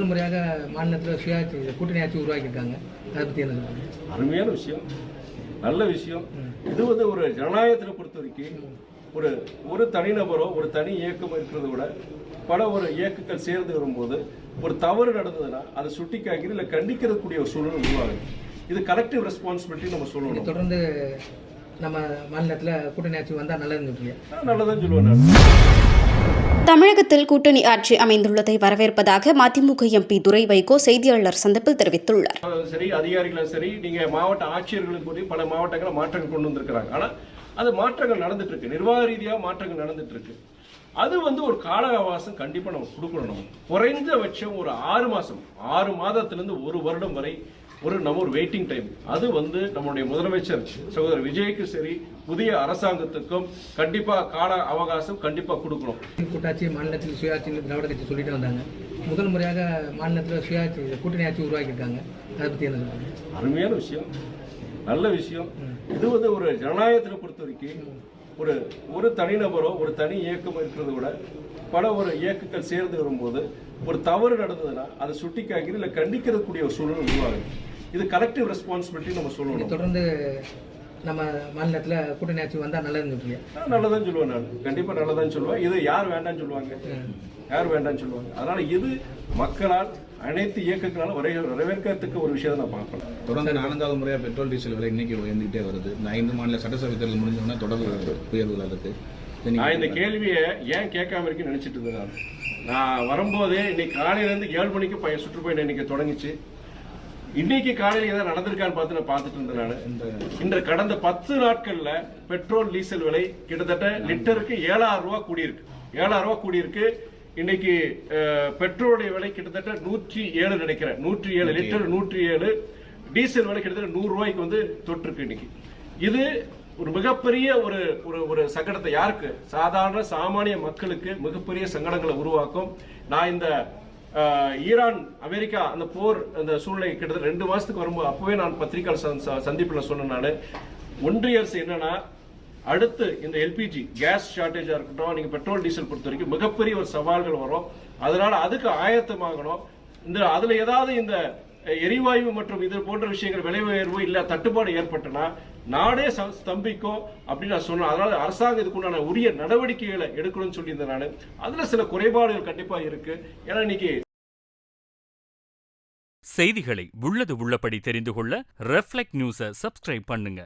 முதல் முறையாக மாநிலத்தில் சுயாட்சி கூட்டணி ஆட்சி உருவாக்கியிருக்காங்க. அதை பற்றி என்ன சொல்லுங்கள்? அருமையான விஷயம், நல்ல விஷயம். இது ஒரு ஜனநாயகத்தில் பொறுத்த வரைக்கும் ஒரு தனிநபரோ ஒரு தனி இயக்கம் இருக்கிறத விட பல இயக்கங்கள் சேர்ந்து வரும்போது ஒரு தவறு நடந்ததுன்னா அதை சுட்டிக்காக்கி இல்லை கண்டிக்கிறதுக்கூடிய ஒரு சூழல் உருவாகுது. இது கலெக்டிவ் ரெஸ்பான்சிபிலிட்டி நம்ம சொல்லணும். தொடர்ந்து நம்ம மாநிலத்தில் கூட்டணி ஆட்சி வந்தால் நல்லதுன்னு சொல்லுங்க. நல்லதான் சொல்லுவேன். தமிழகத்தில் கூட்டணி ஆட்சி அமைந்துள்ளதை வரவேற்பதாக மதிமுக எம்பி துரை வைகோ செய்தியாளர் சந்திப்பில் தெரிவித்துள்ளார். சரி, அதிகாரிகளும் சரி, நீங்க மாவட்ட ஆட்சியர்களுக்கு கூட பல மாவட்டங்களை மாற்றங்கள் கொண்டு வந்திருக்கிறாங்க. ஆனா அது மாற்றங்கள் நடந்துட்டு இருக்கு, நிர்வாக ரீதியாக மாற்றங்கள் நடந்துட்டு இருக்கு. அது ஒரு கால அவகாசம் கண்டிப்பா நம்ம கொடுக்கணும். நம்ம குறைந்தபட்சம் ஒரு 6 மாதத்திலிருந்து 1 வருடம் வரை நம்ம வெயிட்டிங் டைம். அது நம்முடைய முதலமைச்சர் சகோதரர் விஜய்க்கு சரி, புதிய அரசாங்கத்துக்கும் கண்டிப்பா கால அவகாசம் கண்டிப்பா கொடுக்கணும். கூட்டாட்சி மாநிலத்தில் சுயாட்சி திராவிட கட்சி சொல்லிட்டு வந்தாங்க. முதல் முறையாக மாநிலத்தில் சுயாட்சி கூட்டணி ஆட்சி உருவாக்கியிருக்காங்க. அதை பற்றி என்ன சொல்லுங்க? அருமையான விஷயம், நல்ல விஷயம். இது ஒரு ஜனநாயகத்தில் பொறுத்த வரைக்கும் ஒரு தனிநபரோ ஒரு தனி இயக்கம் இருக்கிறத விட பல இயக்கங்கள் சேர்ந்து வரும்போது ஒரு தவறு நடந்ததுன்னா அதை சுட்டிக்காக்கி இல்லை கண்டிக்கிறதுக்கூடிய ஒரு சூழல் உருவாகுது. இது கலெக்டிவ் ரெஸ்பான்சிபிலிட்டி நம்ம சொல்லணும். தொடர்ந்து நம்ம மாநிலத்தில் கூட்டணி ஆட்சி வந்தால் நல்லதுன்னு சொல்லுங்க. நல்லதான் சொல்லுவேன். நான் கண்டிப்பா நல்லதான் சொல்லுவேன். இது யார் வேண்டாம்னு சொல்லுவாங்க? யார் வேண்டாம்னு சொல்லுவாங்க? அதனால இது மக்களால் அனைத்து இயக்கங்களாலும் வரவேற்கிறதுக்கு ஒரு விஷயத்தை நான் பார்க்கணும். தொடர்ந்து 4வது முறையாக பெட்ரோல் டீசல் விலை இன்னைக்கு உயர்ந்துகிட்டே வருது. 5 மாநில சட்டசபை தேர்தல் முடிஞ்சோன்னா தொடர்ந்து உயர்வுகள் இருக்கு. நான் இந்த கேள்வியை ஏன் கேட்காம இருக்குன்னு நினைச்சிட்டு இருந்தேன். நான் வரும்போதே இன்னைக்கு காலையிலேருந்து 7 மணிக்கு சுற்றுப்பயணம் இன்னைக்கு தொடங்கிச்சு. இன்னைக்கு காலையில் ஏதாவது நடந்திருக்கான்னு பார்த்துட்டு இருந்தேன். நான் இன்று கடந்த 10 நாட்கள்ல பெட்ரோல் டீசல் விலை கிட்டத்தட்ட லிட்டருக்கு 7,000 ரூபாய் கூடியிருக்கு. 7,000 ரூபாய் கூடியிருக்கு. இன்னைக்கு பெட்ரோலுடைய விலை கிட்டத்தட்ட 107 நினைக்கிறேன். 107 லிட்டர் 107. டீசல் விலை கிட்டத்தட்ட 100 ரூபாய்க்கு தொட்டிருக்கு இன்னைக்கு. இது ஒரு மிகப்பெரிய ஒரு சங்கடத்தை, யாருக்கு? சாதாரண சாமானிய மக்களுக்கு மிகப்பெரிய சங்கடங்களை உருவாக்கும். நான் இந்த ஈரான் அமெரிக்கா அந்த போர் அந்த சூழ்நிலை கிட்டத்தட்ட 2 மாசத்துக்கு வரும்போது அப்பவே நான் பத்திரிகையாளர் சந்திப்பில் சொன்னேன். நான் ஒன்றிய அரசு என்னன்னா, அடுத்து இந்த எல்பிஜி கேஸ் ஷார்டேஜா இருக்கட்டும், நீங்க பெட்ரோல் டீசல் பொறுத்த வரைக்கும் மிகப்பெரிய ஒரு சவால்கள் வரும். அதனால அதுக்கு ஆயத்தமாகணும். அதுல ஏதாவது இந்த எரிவாயு மற்றும் இது போன்ற விஷயங்கள் விலை உயர்வு இல்ல தட்டுப்பாடு ஏற்பட்டனா நாடே ஸ்தம்பிக்கும் அப்படின்னு நான் சொன்னேன். அதனால அரசாங்கம் இதுக்குண்டான உரிய நடவடிக்கைகளை எடுக்கணும்னு சொல்லியிருந்தேன். நான் அதுல சில குறைபாடுகள் கண்டிப்பா இருக்கு. ஏன்னா இன்னைக்கு செய்திகளை உள்ளது உள்ளபடி தெரிந்து கொள்ள ரெஃப்ளெக்ட் நியூஸை சப்ஸ்கிரைப் பண்ணுங்க.